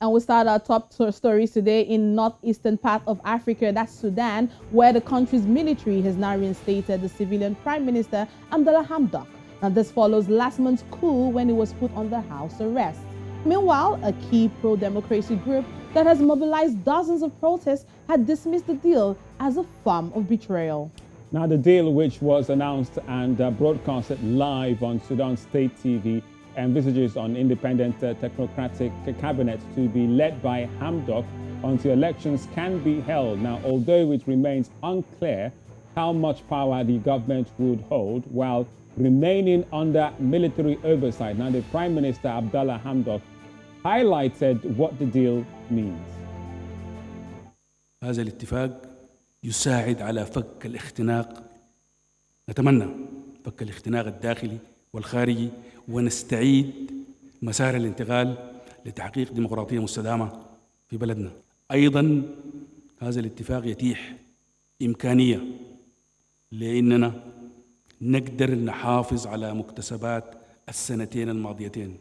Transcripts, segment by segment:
And we start our top stories today in northeastern part of Africa, that's Sudan, where the country's military has now reinstated the civilian Prime Minister Abdalla Hamdok. Now this follows last month's coup when he was put under house arrest. Meanwhile, a key pro-democracy group that has mobilized dozens of protests had dismissed the deal as a form of betrayal. Now the deal, which was announced and broadcasted live on Sudan State TV, envisages an independent technocratic cabinet to be led by Hamdok until elections can be held. Now, although it remains unclear how much power the government would hold while remaining under military oversight. Now, the Prime Minister Abdullah Hamdok highlighted what the deal means. هذا الاتفاق يساعد على فك الاختناق. نتمنى فك الاختناق الداخلي والخارجي ونستعيد مسار الانتقال لتحقيق ديمقراطية مستدامة في بلدنا. أيضا هذا الاتفاق يتيح إمكانية لأننا نقدر نحافظ على مكتسبات السنتين الماضيتين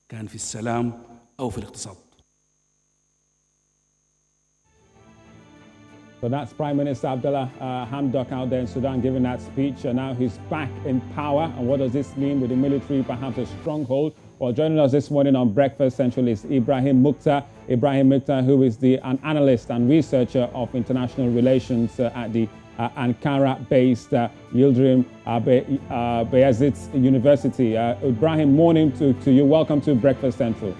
كان في السلام أو في الاقتصاد. So that's Prime Minister Abdullah Hamdok out there in Sudan giving that speech. And now he's back in power. And what does this mean with the military, perhaps a stronghold? Well, joining us this morning on Breakfast Central is Ibrahim Mukhtar. Ibrahim Mukhtar, who is an analyst and researcher of international relations at the Ankara-based Yildirim Beyazit University. Ibrahim, morning to you. Welcome to Breakfast Central.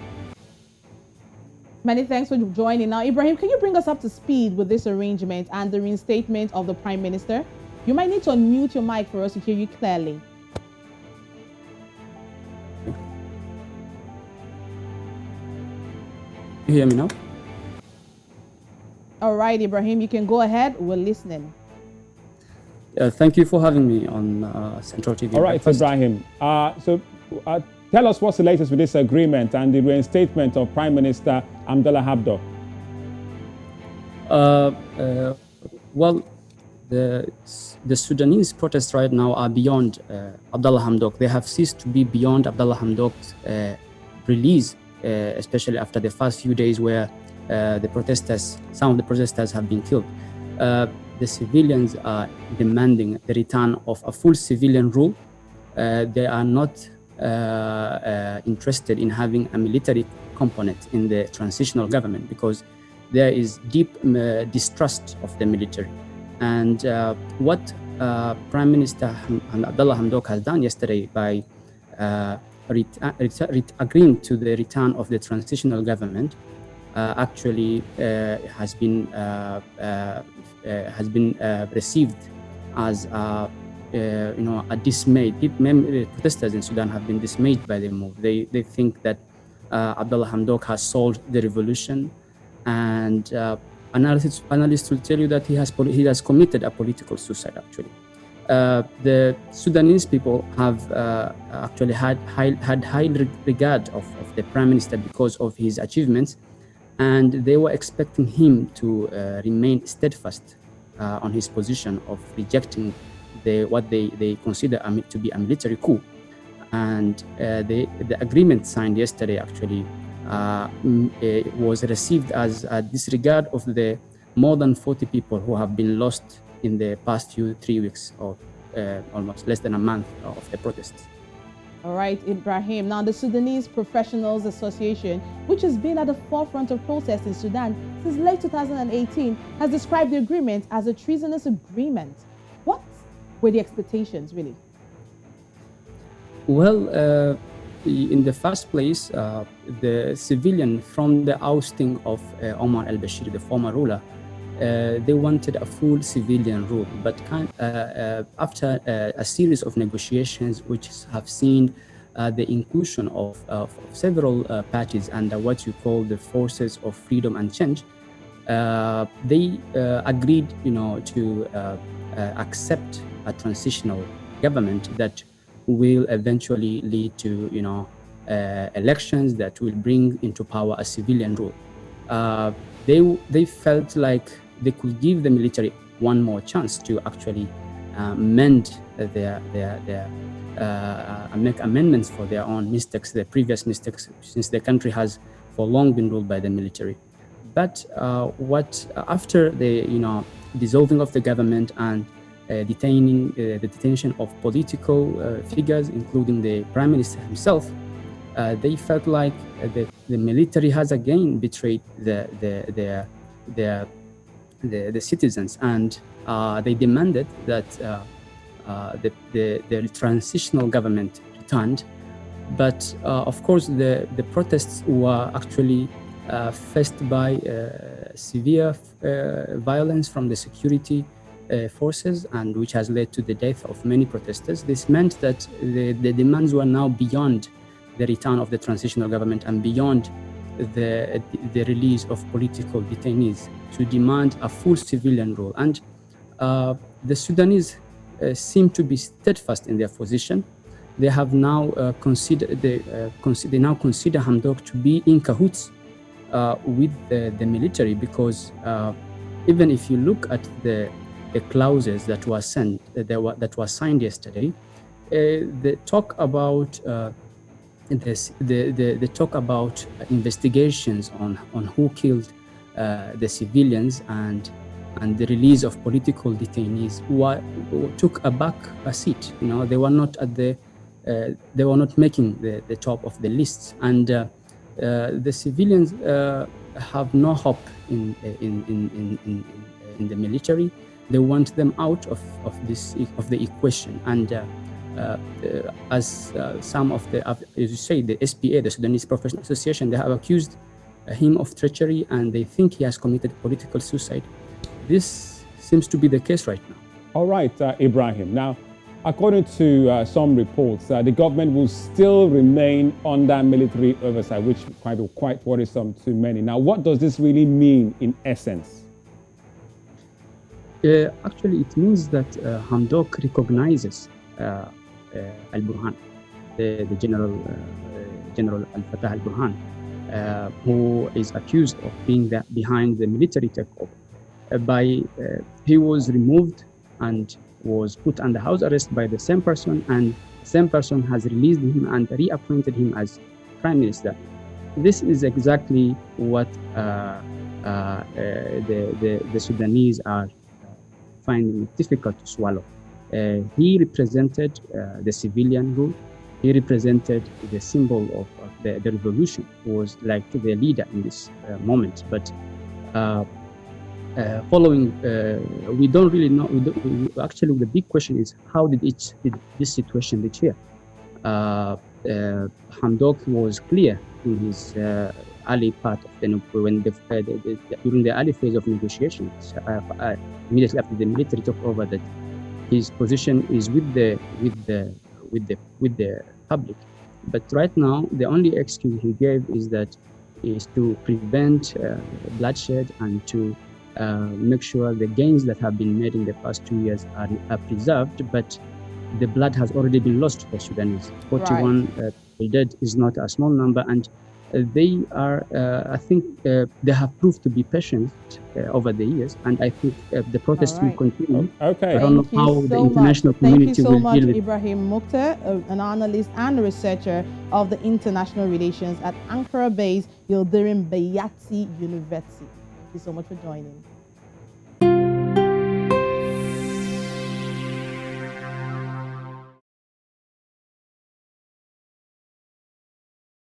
Many thanks for joining. Now, Ibrahim, can you bring us up to speed with this arrangement and the reinstatement of the Prime Minister? You might need to unmute your mic for us to hear you clearly. You hear me now? All right, Ibrahim, you can go ahead. We're listening. Thank you for having me on Central TV. All right, Ibrahim. Tell us what's the latest with this agreement and the reinstatement of Prime Minister Abdullah Hamdok. Well, the Sudanese protests right now are beyond Abdullah Hamdok. They have ceased to be beyond Abdullah Hamdok's release, especially after the first few days where some of the protesters have been killed. The civilians are demanding the return of a full civilian rule. They are not interested in having a military component in the transitional government because there is deep distrust of the military. And what Prime Minister Abdullah Hamdok has done yesterday by agreeing to the return of the transitional government actually has been received as a dismay. Protesters in Sudan have been dismayed by the move. They think that Abdullah Hamdok has solved the revolution, and analysts will tell you that he has committed a political suicide. Actually, the Sudanese people have actually had high regard of the Prime Minister because of his achievements, and they were expecting him to remain steadfast on his position of rejecting what they consider to be a military coup. And the agreement signed yesterday actually was received as a disregard of the more than 40 people who have been lost in the past 3 weeks or almost less than a month of the protests. All right, Ibrahim. Now, the Sudanese Professionals Association, which has been at the forefront of protests in Sudan since late 2018, has described the agreement as a treasonous agreement. What were the expectations, really? Well, in the first place, the civilian from the ousting of Omar al-Bashir, the former ruler, they wanted a full civilian rule. But after a series of negotiations, which have seen the inclusion of several parties under what you call the Forces of Freedom and Change, they agreed, to accept a transitional government that will eventually lead to, elections that will bring into power a civilian rule. They felt like they could give the military one more chance to actually mend make amendments for their own mistakes, their previous mistakes, since the country has for long been ruled by the military. But after the dissolving of the government and the detention of political figures, including the Prime Minister himself, they felt like the military has again betrayed the citizens, and they demanded that the transitional government returned. But of course, the protests were actually faced by severe violence from the security forces, and which has led to the death of many protesters. This meant that the demands were now beyond the return of the transitional government and beyond the release of political detainees, to demand a full civilian rule. And the Sudanese seem to be steadfast in their position. They have now they now consider Hamdok to be in cahoots with the military, because even if you look at the clauses that were signed yesterday, they talk about they talk about investigations on who killed the civilians and the release of political detainees who took a seat. They were not at they were not making the top of the lists, and the civilians have no hope in the military. They want them out of the equation, and as some of the, as you say, the SPA, the Sudanese Professional Association, they have accused him of treachery, and they think he has committed political suicide. This seems to be the case right now. All right, Ibrahim. Now, according to some reports, the government will still remain under military oversight, which quite worrisome to many. Now, what does this really mean in essence? Actually, it means that Hamdok recognizes Al-Burhan, the General Al-Fatah Al-Burhan, who is accused of being behind the military takeover. He was removed and was put under house arrest by the same person, and the same person has released him and reappointed him as Prime Minister. This is exactly what the Sudanese are finding it difficult to swallow. He represented the civilian rule. He represented the symbol of the revolution. He was like the leader in this moment. But following, we don't really know. Actually, the big question is, how did this situation reach here? Hamdok was clear in his early part of during the early phase of negotiations, immediately after the military took over, that his position is with the public. But right now, the only excuse he gave is to prevent bloodshed and to make sure the gains that have been made in the past 2 years are preserved. But the blood has already been lost for Sudanese. 41 people dead is not a small number, and they are, I think, they have proved to be patient over the years, and I think the protests will continue. Okay. I don't know how the international community will deal with it. Thank you so much, Ibrahim Mukhtar, an analyst and a researcher of the international relations at Ankara-based Yildirim Beyati University. Thank you so much for joining.